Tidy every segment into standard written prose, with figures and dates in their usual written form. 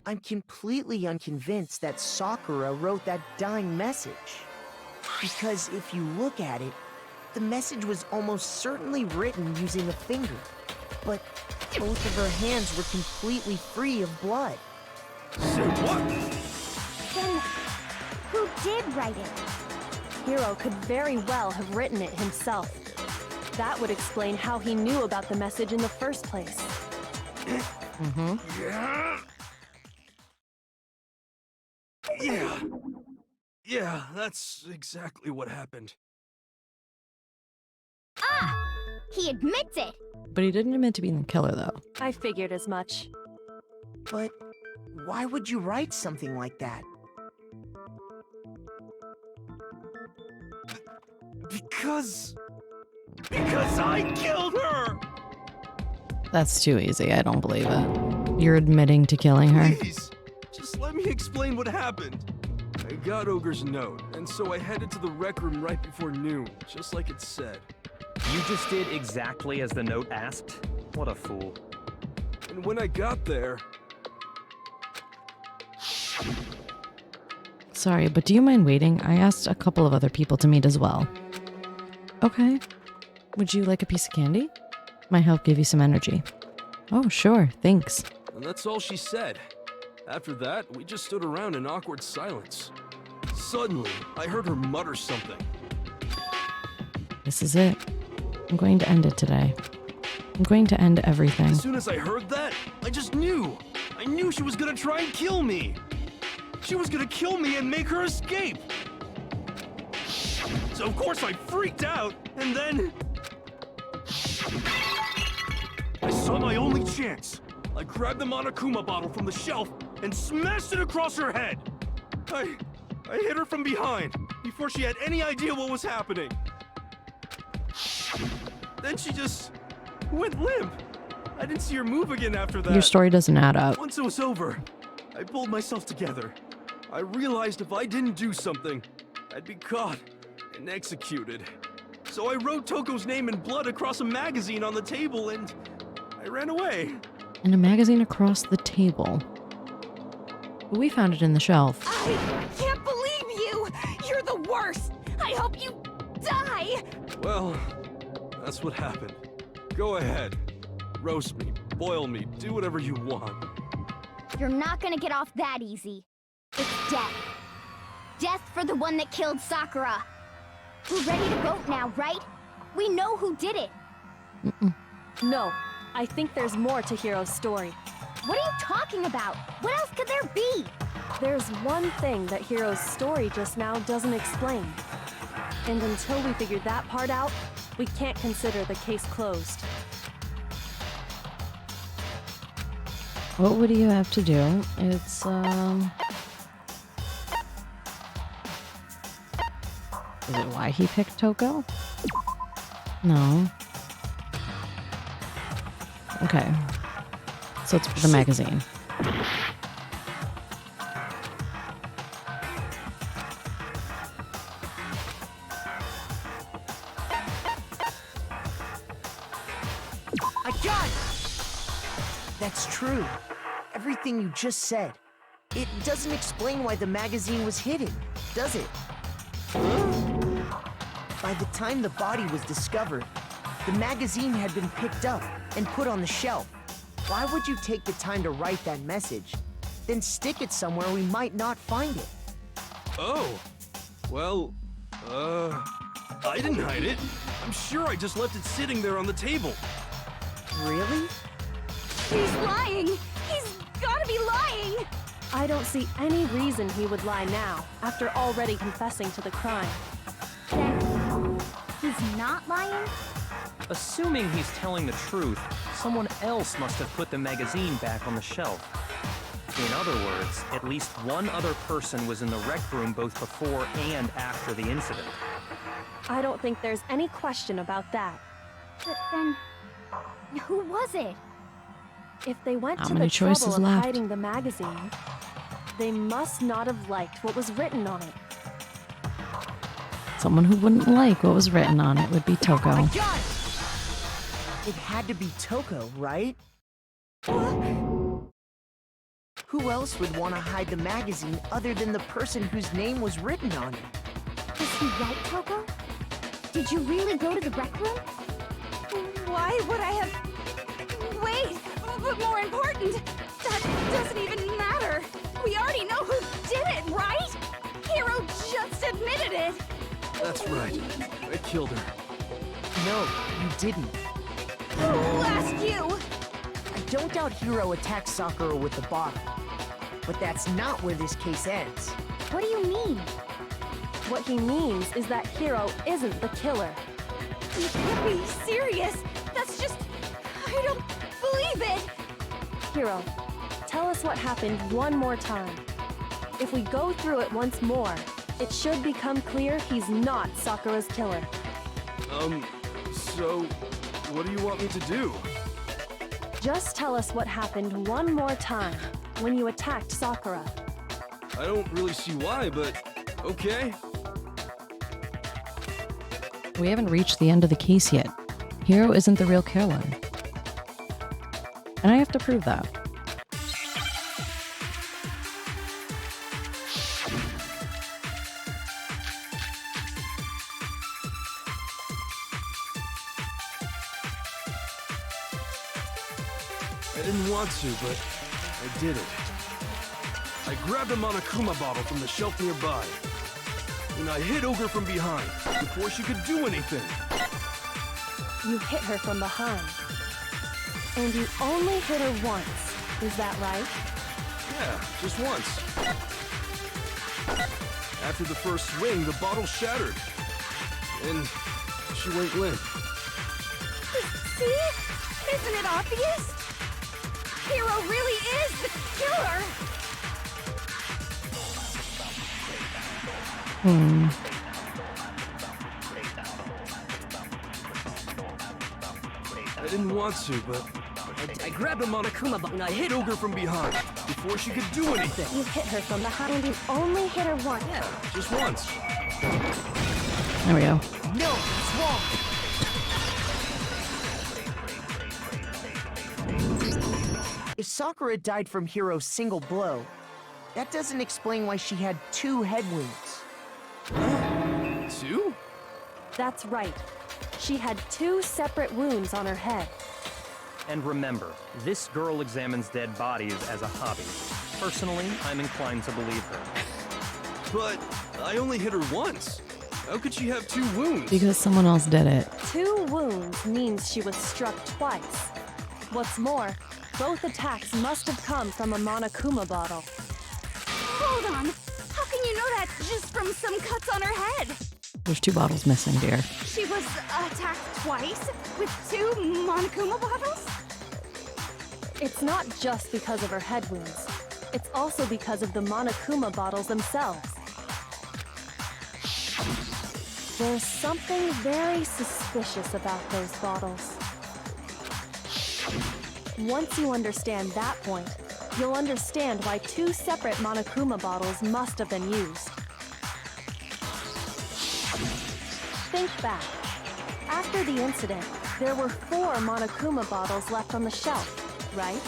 I'm completely unconvinced that Sakura wrote that dying message. Because if you look at it, the message was almost certainly written using a finger, but both of her hands were completely free of blood. Say what? Then, who did write it? Hiro could very well have written it himself. That would explain how he knew about the message in the first place. Yeah, that's exactly what happened. Ah! He admits it! But he didn't admit to being the killer, though. I figured as much. But why would you write something like that? Because I killed her! That's too easy. I don't believe it. You're admitting to killing her? Please, just let me explain what happened. I got Ogre's note, and so I headed to the rec room right before noon, just like it said. You just did exactly as the note asked? What a fool. And when I got there... Sorry, but do you mind waiting? I asked a couple of other people to meet as well. Okay. Would you like a piece of candy? Might help give you some energy. Oh, sure. Thanks. And that's all she said. After that, we just stood around in awkward silence. Suddenly, I heard her mutter something. This is it. I'm going to end it today. I'm going to end everything. As soon as I heard that, I just knew. I knew she was gonna try and kill me. She was gonna kill me and make her escape. So of course I freaked out, and then... I saw my only chance. I grabbed the Monokuma bottle from the shelf and smashed it across her head. I hit her from behind before she had any idea what was happening. Then she just went limp. I didn't see her move again after that. Your story doesn't add up. Once it was over, I pulled myself together. I realized if I didn't do something, I'd be caught and executed. So I wrote Toko's name in blood across a magazine on the table and I ran away. And a magazine across the table. But we found it in the shelf. I can't believe you! You're the worst! I hope you die! Well, that's what happened. Go ahead. Roast me, boil me, do whatever you want. You're not gonna get off that easy. It's death. Death for the one that killed Sakura. We're ready to vote now, right? We know who did it. No, I think there's more to Hiro's story. What are you talking about? What else could there be? There's one thing that Hiro's story just now doesn't explain. And until we figure that part out, we can't consider the case closed. What would you have to do? It's, Is it why he picked Toko? No. Okay. So it's the magazine. I got it! That's true. Everything you just said. It doesn't explain why the magazine was hidden, does it? By the time the body was discovered, the magazine had been picked up and put on the shelf. Why would you take the time to write that message, then stick it somewhere we might not find it? Oh, well, I didn't hide it. I'm sure I just left it sitting there on the table. Really? He's lying! He's gotta be lying! I don't see any reason he would lie now, after already confessing to the crime. Then, he's not lying? Assuming he's telling the truth, someone else must have put the magazine back on the shelf. In other words, at least one other person was in the rec room both before and after the incident. I don't think there's any question about that. But then, who was it? If they went How to many the trouble choices of left? hiding the magazine, they must not have liked what was written on it. Someone who wouldn't like what was written on it would be Toko. I got it! It had to be Toko, right? Who else would want to hide the magazine other than the person whose name was written on it? Is he right, Coco? Did you really go to the rec room? Why would I have... Wait, but more important, that doesn't even matter. We already know who did it, right? Hero just admitted it. That's right. I killed her. No, you didn't. Who asked you? I don't doubt Hiro attacked Sakura with the bottle. But that's not where this case ends. What do you mean? What he means is that Hiro isn't the killer. You can't be serious. That's just... I don't believe it. Hiro, tell us what happened one more time. If we go through it once more, it should become clear he's not Sakura's killer. So, what do you want me to do? Just tell us what happened one more time when you attacked Sakura. I don't really see why, but okay. We haven't reached the end of the case yet. Hiro isn't the real killer. And I have to prove that. I didn't want to, but I did it. I grabbed a Monokuma bottle from the shelf nearby, and I hit Ogre from behind before she could do anything. You hit her from behind. And you only hit her once. Is that right? Yeah, just once. After the first swing, the bottle shattered, and she went limp. See? Isn't it obvious? Hero really is the killer. I didn't want to, but I grabbed a Monokuma bottle and I hit Ogre from behind before she could do anything. You hit her from behind and you only hit her once. Yeah, just once. There we go. No, it's wrong. If Sakura died from Hiro's single blow, that doesn't explain why she had 2 head wounds. 2? That's right. She had 2 separate wounds on her head. And remember, this girl examines dead bodies as a hobby. Personally, I'm inclined to believe her. But I only hit her once. How could she have 2 wounds? Because someone else did it. 2 wounds means she was struck twice. What's more, both attacks must have come from a Monokuma bottle. Hold on. How can you know that just from some cuts on her head? There's 2 bottles missing, dear. She was attacked twice with 2 Monokuma bottles? It's not just because of her head wounds. It's also because of the Monokuma bottles themselves. There's something very suspicious about those bottles. Once you understand that point, you'll understand why 2 separate Monokuma bottles must have been used. Think back. After the incident, there were 4 Monokuma bottles left on the shelf, right?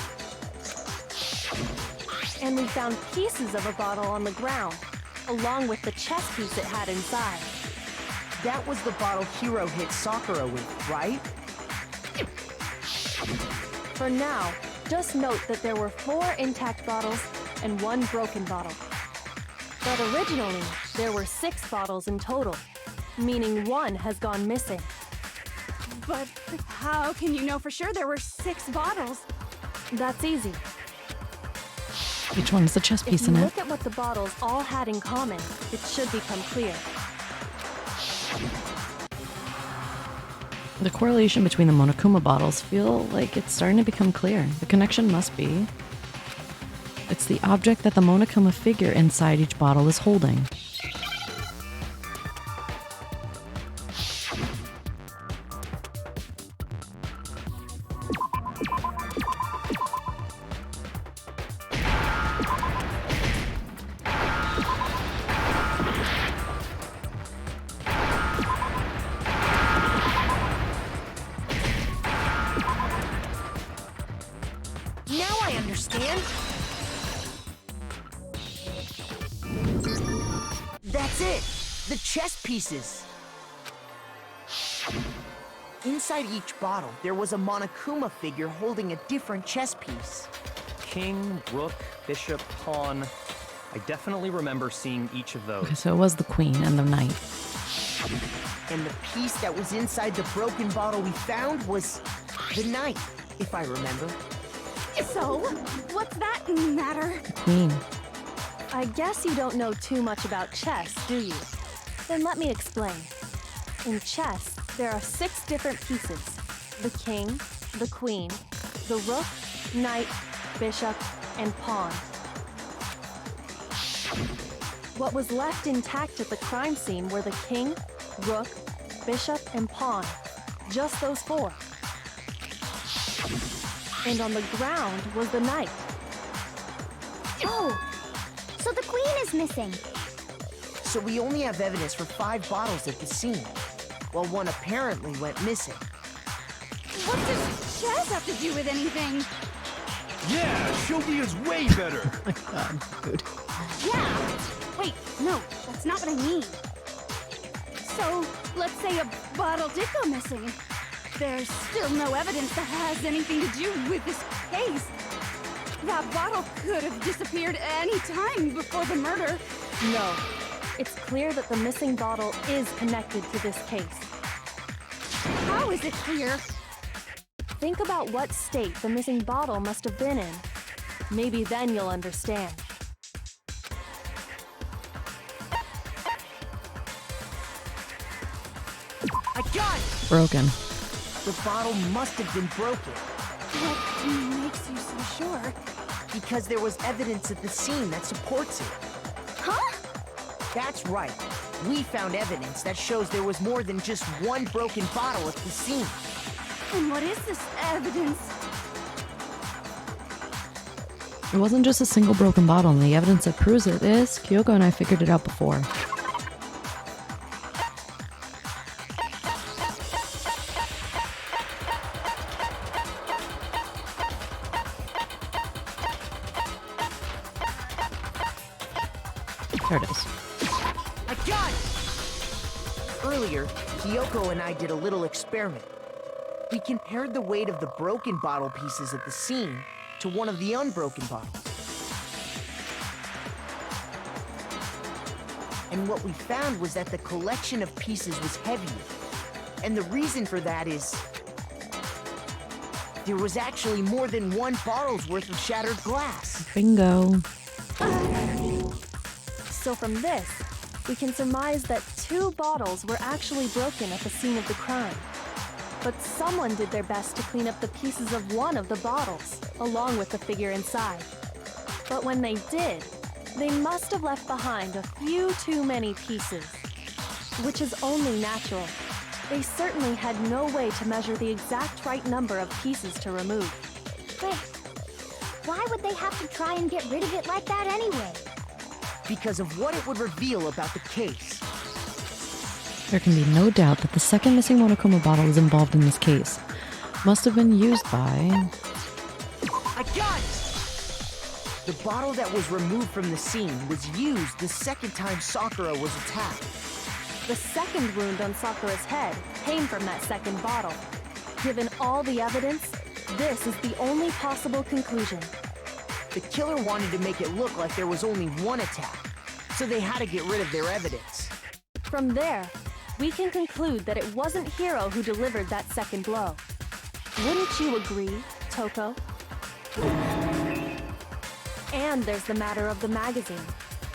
And we found pieces of a bottle on the ground, along with the chess piece it had inside. That was the bottle Hiro hit Sakura with, right? For now, just note that there were 4 intact bottles and 1 broken bottle. But originally, there were 6 bottles in total, meaning 1 has gone missing. But how can you know for sure there were 6 bottles? That's easy. Each one has a chess If piece you in it. look at what the bottles all had in common, it should become clear. The correlation between the Monokuma bottles feel like it's starting to become clear. The connection must be. It's the object that the Monokuma figure inside each bottle is holding. Now I understand. That's it! The chess pieces! Inside each bottle, there was a Monokuma figure holding a different chess piece. King, rook, bishop, pawn. I definitely remember seeing each of those. Okay, so it was the queen and the knight. And the piece that was inside the broken bottle we found was the knight, if I remember. So, what's that matter? The queen. I guess you don't know too much about chess, do you? Then let me explain. In chess, there are 6 different pieces. The king, the queen, the rook, knight, bishop, and pawn. What was left intact at the crime scene were the king, rook, bishop, and pawn. Just those 4. And on the ground was the knight. Oh! So the queen is missing. So we only have evidence for 5 bottles at the scene, while one apparently went missing. What does chess have to do with anything? Yeah, shogi is way better. Yeah! Wait, no, that's not what I mean. So, let's say a bottle did go missing. There's still no evidence that has anything to do with this case. That bottle could have disappeared any time before the murder. No. It's clear that the missing bottle is connected to this case. How is it clear? Think about what state the missing bottle must have been in. Maybe then you'll understand. I got it! Broken. The bottle must have been broken, What makes you so sure? because there was evidence at the scene that supports it. Huh? That's right. We found evidence that shows there was more than just one broken bottle at the scene. And what is this evidence? It wasn't just a single broken bottle, and the evidence that proves it is Kyoko and I figured it out before. There it is. I got it! Earlier, Kyoko and I did a little experiment. We compared the weight of the broken bottle pieces at the scene to one of the unbroken bottles. And what we found was that the collection of pieces was heavier. And the reason for that is there was actually more than one bottle's worth of shattered glass. Bingo. So from this, we can surmise that 2 bottles were actually broken at the scene of the crime. But someone did their best to clean up the pieces of one of the bottles, along with the figure inside. But when they did, they must have left behind a few too many pieces. Which is only natural. They certainly had no way to measure the exact right number of pieces to remove. Wait. Why would they have to try and get rid of it like that anyway? Because of what it would reveal about the case. There can be no doubt that the second missing Monokuma bottle is involved in this case. Must have been used by... I got it! The bottle that was removed from the scene was used the second time Sakura was attacked. The second wound on Sakura's head came from that second bottle. Given all the evidence, this is the only possible conclusion. The killer wanted to make it look like there was only one attack, so they had to get rid of their evidence. From there, we can conclude that it wasn't Hiro who delivered that second blow. Wouldn't you agree, Toko? And there's the matter of the magazine.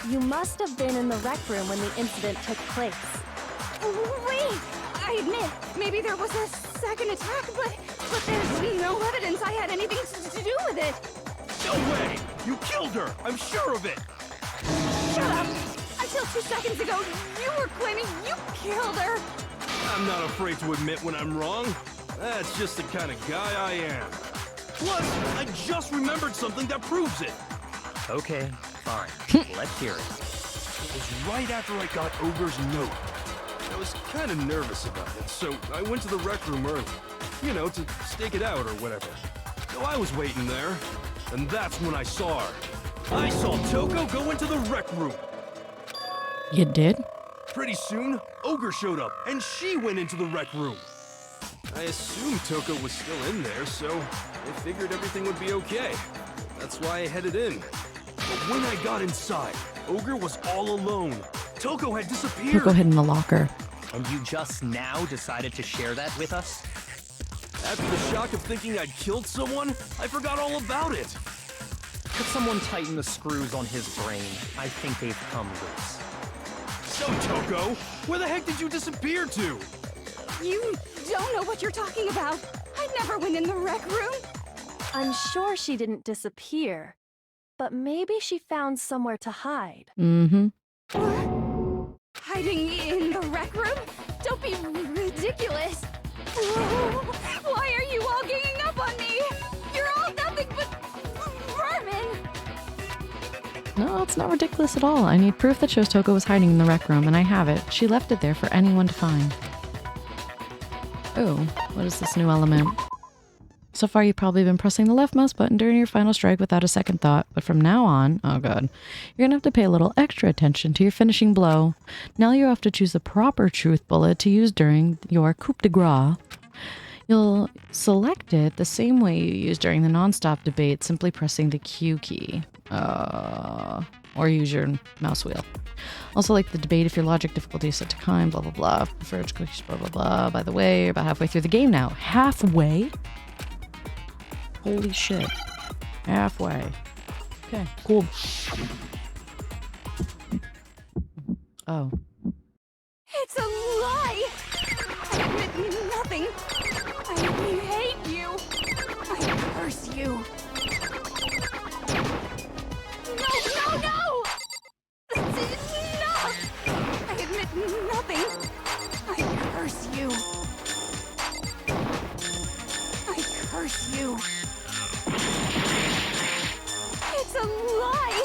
You must have been in the rec room when the incident took place. Wait! I admit, maybe there was a second attack, but there's no evidence I had anything to do with it. No way! You killed her! I'm sure of it! Shut up! Until 2 seconds ago, you were claiming you killed her! I'm not afraid to admit when I'm wrong. That's just the kind of guy I am. Plus, I just remembered something that proves it. Okay, fine. Let's hear it. It was right after I got Ogre's note. I was kind of nervous about it, so I went to the rec room early. You know, to stake it out or whatever. So I was waiting there, and that's when I saw her. I saw Toko go into the rec room. You did? Pretty soon, Ogre showed up, and she went into the rec room. I assumed Toko was still in there, so I figured everything would be okay. That's why I headed in. But when I got inside, Ogre was all alone. Toko had disappeared. Toko hid in the locker. And you just now decided to share that with us? After the shock of thinking I'd killed someone, I forgot all about it. Could someone tighten the screws on his brain? I think they've come loose. So, Toko, where the heck did you disappear to? You don't know what you're talking about. I never went in the rec room. I'm sure she didn't disappear, but maybe she found somewhere to hide. Mm-hmm. What? Hiding in the rec room? Don't be ridiculous. Why are you all ganging up on me? You're all nothing but vermin. No, it's not ridiculous at all. I need proof that shows Toko was hiding in the rec room, and I have it. She left it there for anyone to find. Oh, what is this new element? So far, you've probably been pressing the left mouse button during your final strike without a second thought, but from now on, oh god, you're gonna have to pay a little extra attention to your finishing blow. Now you have to choose the proper truth bullet to use during your coup de grace. You'll select it the same way you use during the non-stop debate, simply pressing the Q key. Or use your mouse wheel. Also, like the debate, if your logic difficulty is set to kind, blah, blah, blah. Preferred cookies, blah, blah, blah. By the way, you're about halfway through the game now. Halfway? Holy shit. Halfway. Okay, cool. Oh. It's a lie! I admit nothing. I hate you. I curse you. No! That's enough! I admit nothing. I curse you. I curse you. It's a lie!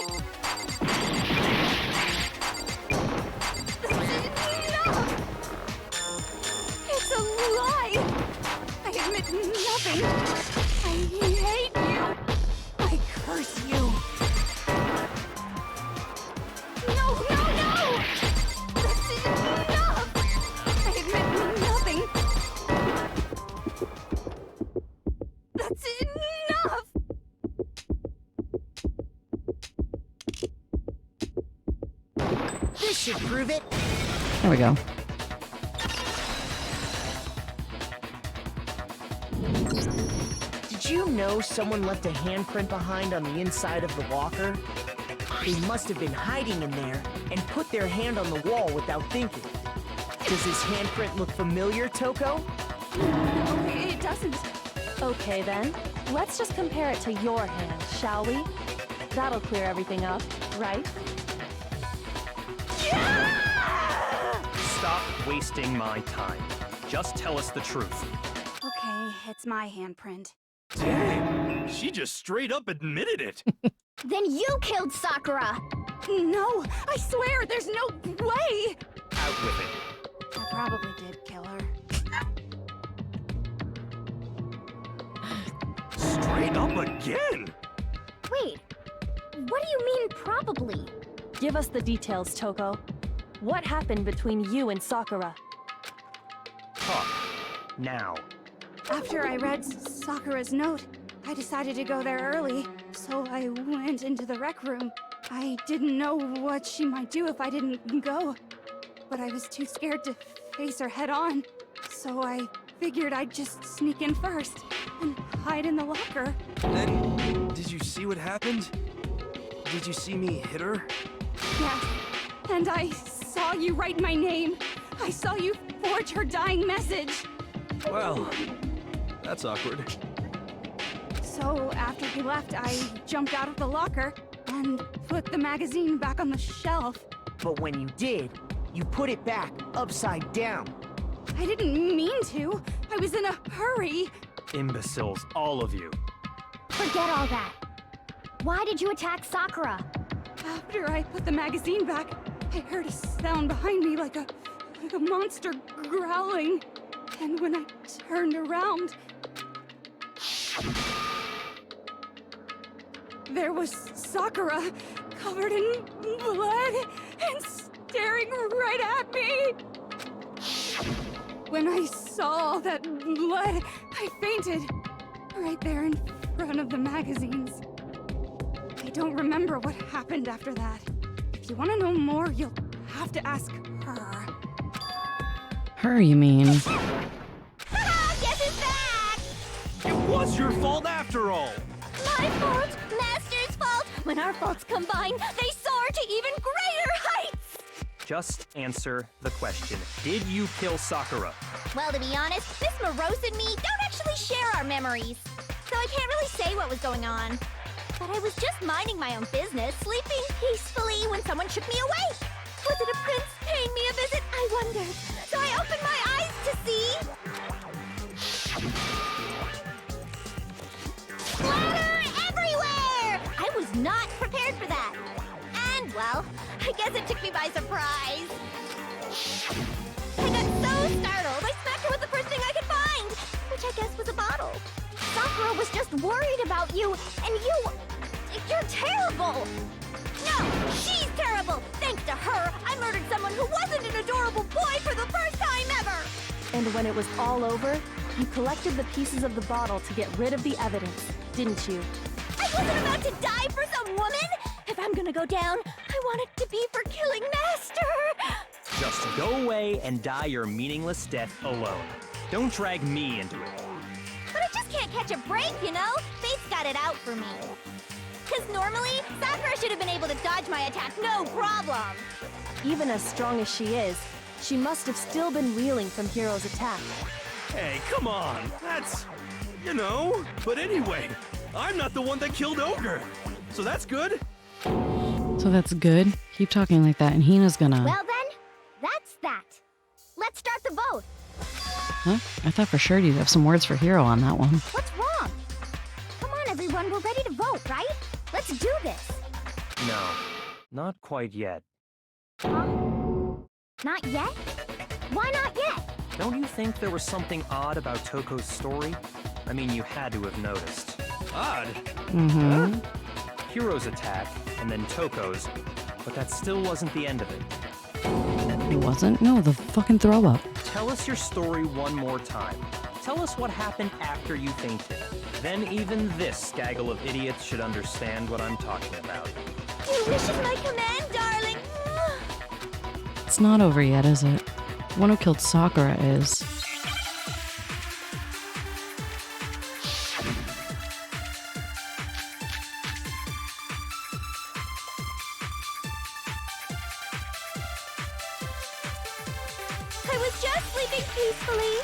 It's a lie! I admit nothing. I hate you. I curse you. No! That's enough! I admit nothing. That's enough! This should prove it. There we go. Did you know someone left a handprint behind on the inside of the locker? They must have been hiding in there and put their hand on the wall without thinking. Does this handprint look familiar, Toko? No, it doesn't. Okay then, let's just compare it to your hand, shall we? That'll clear everything up, right? Stop wasting my time. Just tell us the truth. Okay, it's my handprint. Dang, she just straight up admitted it. Then you killed Sakura! No, I swear, there's no way! Out with it. I probably did kill her. Straight up again. Wait, what do you mean probably? Give us the details, Toko. What happened between you and Sakura? Talk. Now. After I read Sakura's note, I decided to go there early, so I went into the rec room. I didn't know what she might do if I didn't go, but I was too scared to face her head on, so I figured I'd just sneak in first and hide in the locker. Then, did you see what happened? Did you see me hit her? Yeah, and I saw you write my name. I saw you forge her dying message. Well, that's awkward. So after you left, I jumped out of the locker and put the magazine back on the shelf. But when you did, you put it back upside down. I didn't mean to. I was in a hurry. Imbeciles, all of you. Forget all that. Why did you attack Sakura? After I put the magazine back, I heard a sound behind me like a monster growling. And when I turned around, there was Sakura, covered in blood and staring right at me. When I saw all that blood, I fainted. Right there in front of the magazines. I don't remember what happened after that. If you want to know more, you'll have to ask her. Her, you mean? Guess who's back? It was your fault after all! My fault, Master's fault. When our faults combine, they soar to even greater heights. Just answer the question. Did you kill Sakura? Well, to be honest, Miss Morose and me don't actually share our memories. So I can't really say what was going on. But I was just minding my own business, sleeping peacefully when someone shook me awake. Was it a prince paying me a visit? I wondered. So I opened my eyes to see... splatter everywhere! I was not prepared for that. And, well, I guess it took me by surprise. I got so startled, I smacked her with the first thing I could find, which I guess was a bottle. Sakura was just worried about you, and you're terrible! No, she's terrible! Thanks to her, I murdered someone who wasn't an adorable boy for the first time ever! And when it was all over, you collected the pieces of the bottle to get rid of the evidence, didn't you? I wasn't about to die for some woman! If I'm gonna go down, I want it to be for killing Master! Just go away and die your meaningless death alone. Don't drag me into it. But I just can't catch a break, you know? Fate's got it out for me. Because normally, Sakura should have been able to dodge my attack, no problem! Even as strong as she is, she must have still been reeling from Hiro's attack. Hey, come on! That's... you know... But anyway, I'm not the one that killed Ogre! So that's good! So that's good? Keep talking like that and Hina's gonna... Well then, that's that. Let's start the vote. Huh? I thought for sure you'd have some words for Hiro on that one. What's wrong? Come on, everyone, we're ready to vote, right? Let's do this. No, not quite yet. Not yet? Why not yet? Don't you think there was something odd about Toko's story? I mean, you had to have noticed. Odd? Mm-hmm. Hiro's attack, and then Toko's, but that still wasn't the end of it. It wasn't? No, the fucking throw up. Tell us your story one more time. Tell us what happened after you fainted. Then even this gaggle of idiots should understand what I'm talking about. Your wish is my command, darling. It's not over yet, is it? The one who killed Sakura is. I was just sleeping peacefully.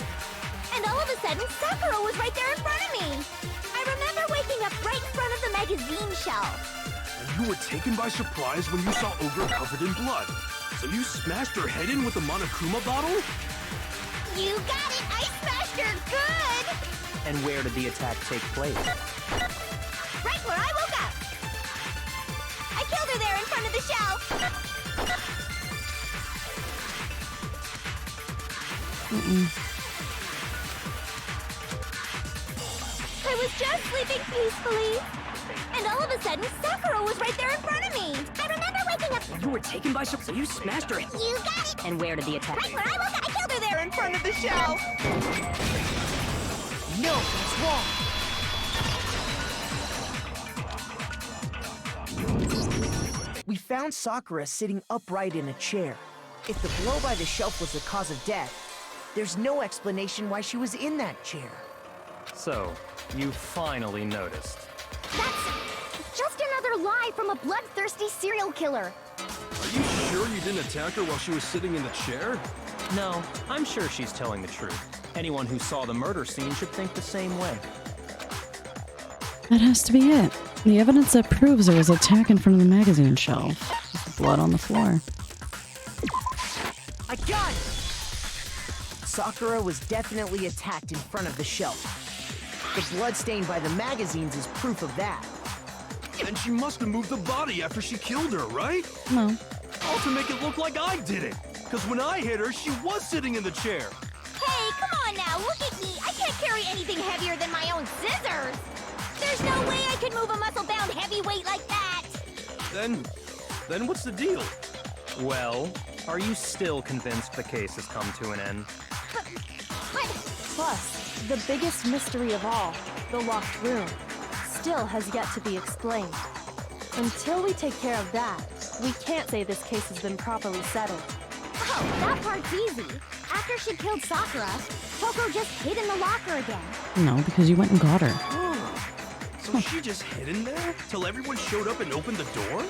And all of a sudden, Sakura was right there in front of me. I remember waking up right in front of the magazine shelf. You were taken by surprise when you saw Ogre covered in blood. So you smashed her head in with the Monokuma bottle? You got it! I smashed her good! And where did the attack take place? Right where I woke up. I killed her there in front of the shelf. I was just sleeping peacefully. And all of a sudden, Sakura was right there in front of me. I remember waking up. You were taken by surprise. So you smashed her. You got it! And where did the attack? Right where I woke up. I killed her there in front of the shelf. No, that's wrong. We found Sakura sitting upright in a chair. If the blow by the shelf was the cause of death, there's no explanation why she was in that chair. So, you finally noticed. That's just another lie from a bloodthirsty serial killer. Are you sure you didn't attack her while she was sitting in the chair? No, I'm sure she's telling the truth. Anyone who saw the murder scene should think the same way. That has to be it. The evidence that proves there was an attack in front of the magazine shelf. With blood on the floor. I got it! Sakura was definitely attacked in front of the shelf. The blood stained by the magazines is proof of that. Then she must have moved the body after she killed her, right? No. All to make it look like I did it. Because when I hit her, she was sitting in the chair. Hey, come on now, look at me. I can't carry anything heavier than my own scissors. There's no way I could move a muscle-bound heavyweight like that. Then what's the deal? Well, Are you still convinced the case has come to an end? But Plus, the biggest mystery of all, the locked room, still has yet to be explained. Until we take care of that, we can't say this case has been properly settled. oh, that part's easy. After she killed Sakura, Toko just hid in the locker again. No, because you went and got her. So she just hid in there till everyone showed up and opened the door?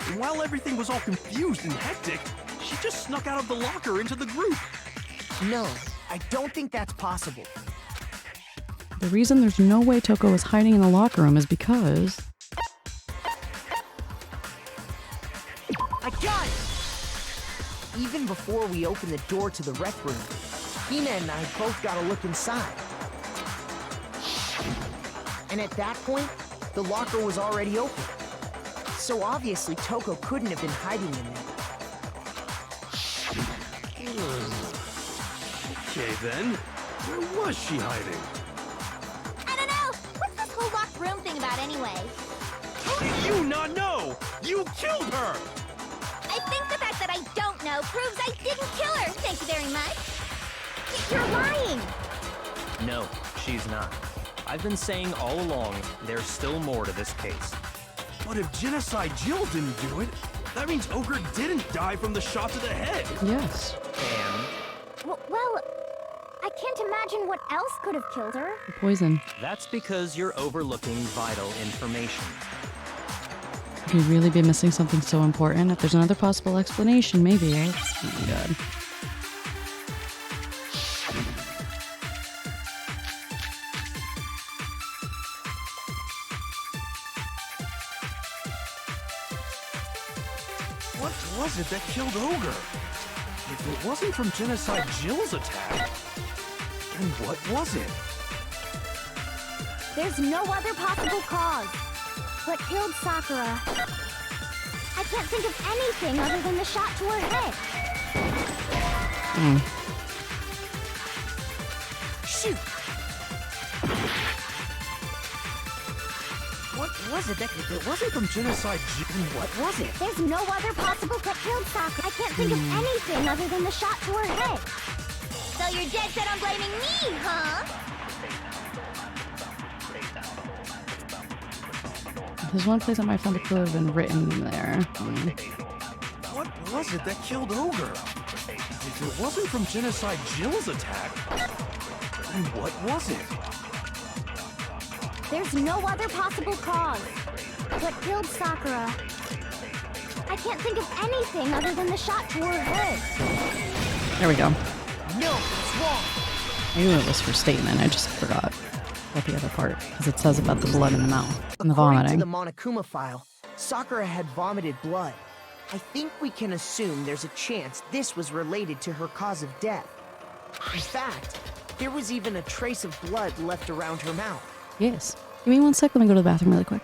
And while everything was all confused and hectic, she just snuck out of the locker into the group. No, I don't think that's possible. The reason there's no way Toko was hiding in the locker room is because... I got it! Even before we opened the door to the rec room, Hina and I both got a look inside. And at that point, the locker was already open. So obviously Toko couldn't have been hiding in there. Okay then, where was she hiding? I don't know. What's this whole locked room thing about anyway? How do you not know? You killed her! I think the fact that I don't know proves I didn't kill her. Thank you very much. You're lying. No, she's not. I've been saying all along, there's still more to this case. But if Genocide Jill didn't do it, that means Ogre didn't die from the shot to the head. Yes. And Well, I can't imagine what else could have killed her. Poison. that's because you're overlooking vital information. Could we really be missing something so important? If there's another possible explanation, maybe, right? Oh my god. What was it that killed Ogre? If it wasn't from Genocide Jill's attack, then what was it? There's no other possible cause. What killed Sakura? I can't think of anything other than the shot to her head. Shoot! What was it that it wasn't from Genocide Jill, then what was it? There's no other possible what killed Sakura. I can't think of anything other than the shot to her head. So you're dead set on blaming me, huh? There's one place on my phone that could have been written there. What was it that killed Ogre? If it wasn't from Genocide Jill's attack, then what was it? There's no other possible cause. What killed Sakura? I can't think of anything other than the shot to her head. There we go. No, it's wrong. I knew it was her statement, I just forgot about the other part. Because it says about the blood in the mouth and the According vomiting. to the Monokuma file, Sakura had vomited blood. I think we can assume there's a chance this was related to her cause of death. In fact, there was even a trace of blood left around her mouth. Yes. Give me 1 sec, let me go to the bathroom really quick.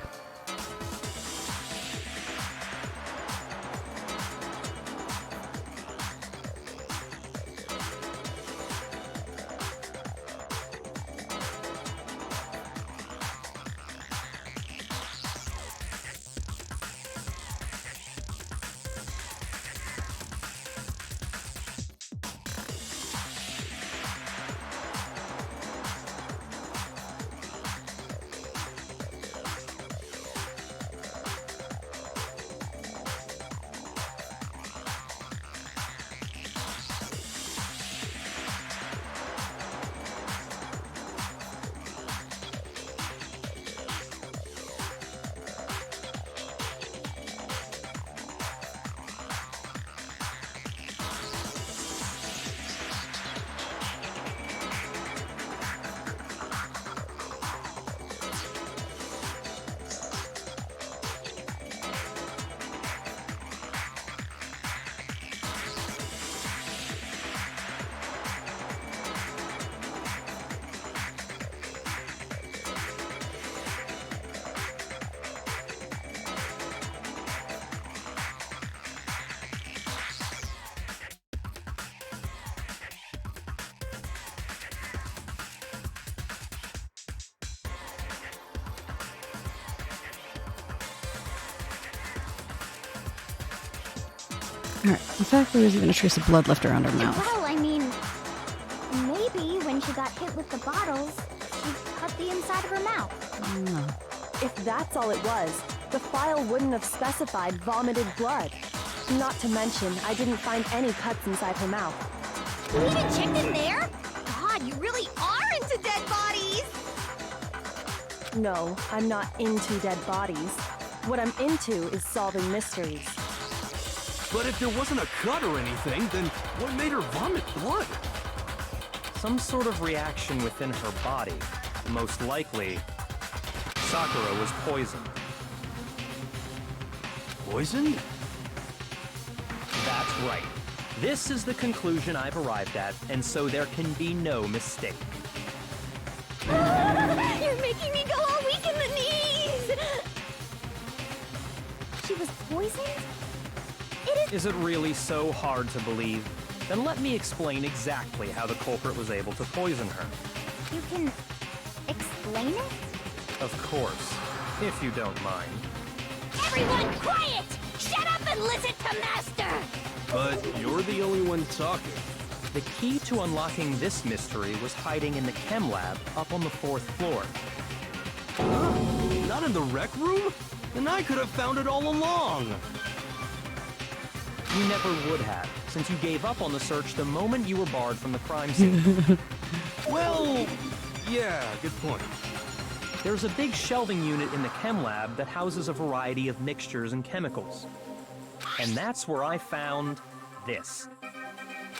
Alright, in fact, there was even a trace of blood left around her mouth. Well, I mean, maybe when she got hit with the bottles, she cut the inside of her mouth. If that's all it was, the file wouldn't have specified vomited blood. Not to mention, I didn't find any cuts inside her mouth. You even checked in there? God, you really are into dead bodies! No, I'm not into dead bodies. What I'm into is solving mysteries. But if there wasn't a cut or anything, then what made her vomit blood? Some sort of reaction within her body. Most likely, Sakura was poisoned. Poisoned? That's right. This is the conclusion I've arrived at, and so there can be no mistake. You're making me go all weak in the knees! She was poisoned? Is it really so hard to believe? Then let me explain exactly how the culprit was able to poison her. You can explain it? Of course, if you don't mind. Everyone quiet! Shut up and listen to Master! But you're the only one talking. The key to unlocking this mystery was hiding in the chem lab up on the 4th floor. Not in the rec room? Then I could have found it all along. You never would have, since you gave up on the search the moment you were barred from the crime scene. Well, yeah, good point. There's a big shelving unit in the chem lab that houses a variety of mixtures and chemicals. And that's where I found this.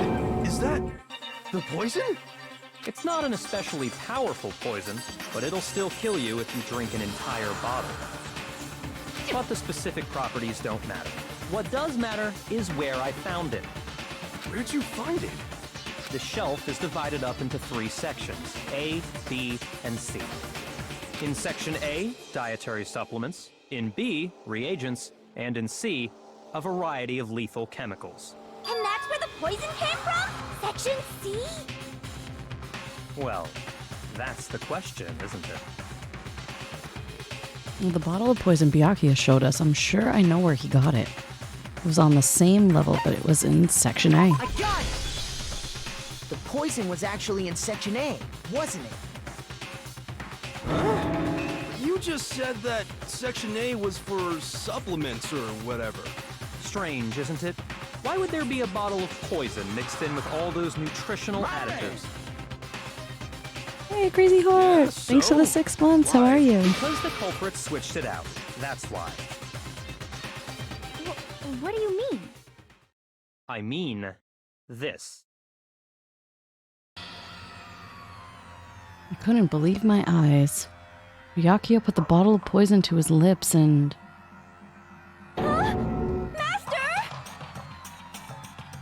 Is that the poison? It's not an especially powerful poison, but it'll still kill you if you drink an entire bottle. But the specific properties don't matter. What does matter is where I found it. Where'd you find it? The shelf is divided up into 3 sections, A, B, and C. In Section A, dietary supplements. In B, reagents. And in C, a variety of lethal chemicals. And that's where the poison came from? Section C? Well, that's the question, isn't it? Well, the bottle of poison Byakuya showed us, I'm sure I know where he got it. It was on the same level, but it was in Section A. I got it! The poison was actually in Section A, wasn't it? You just said that Section A was for supplements or whatever. Strange, isn't it? Why would there be a bottle of poison mixed in with all those nutritional additives? Hey, Crazy Heart! Yeah, Thanks for so? the 6 months, how are you? Because the culprit switched it out. That's why. What do you mean? I mean, this. I couldn't believe my eyes. Byakuya put the bottle of poison to his lips and... Master!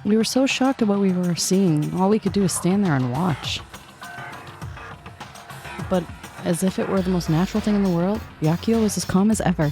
We were so shocked at what we were seeing, all we could do was stand there and watch. But as if it were the most natural thing in the world, Byakuya was as calm as ever.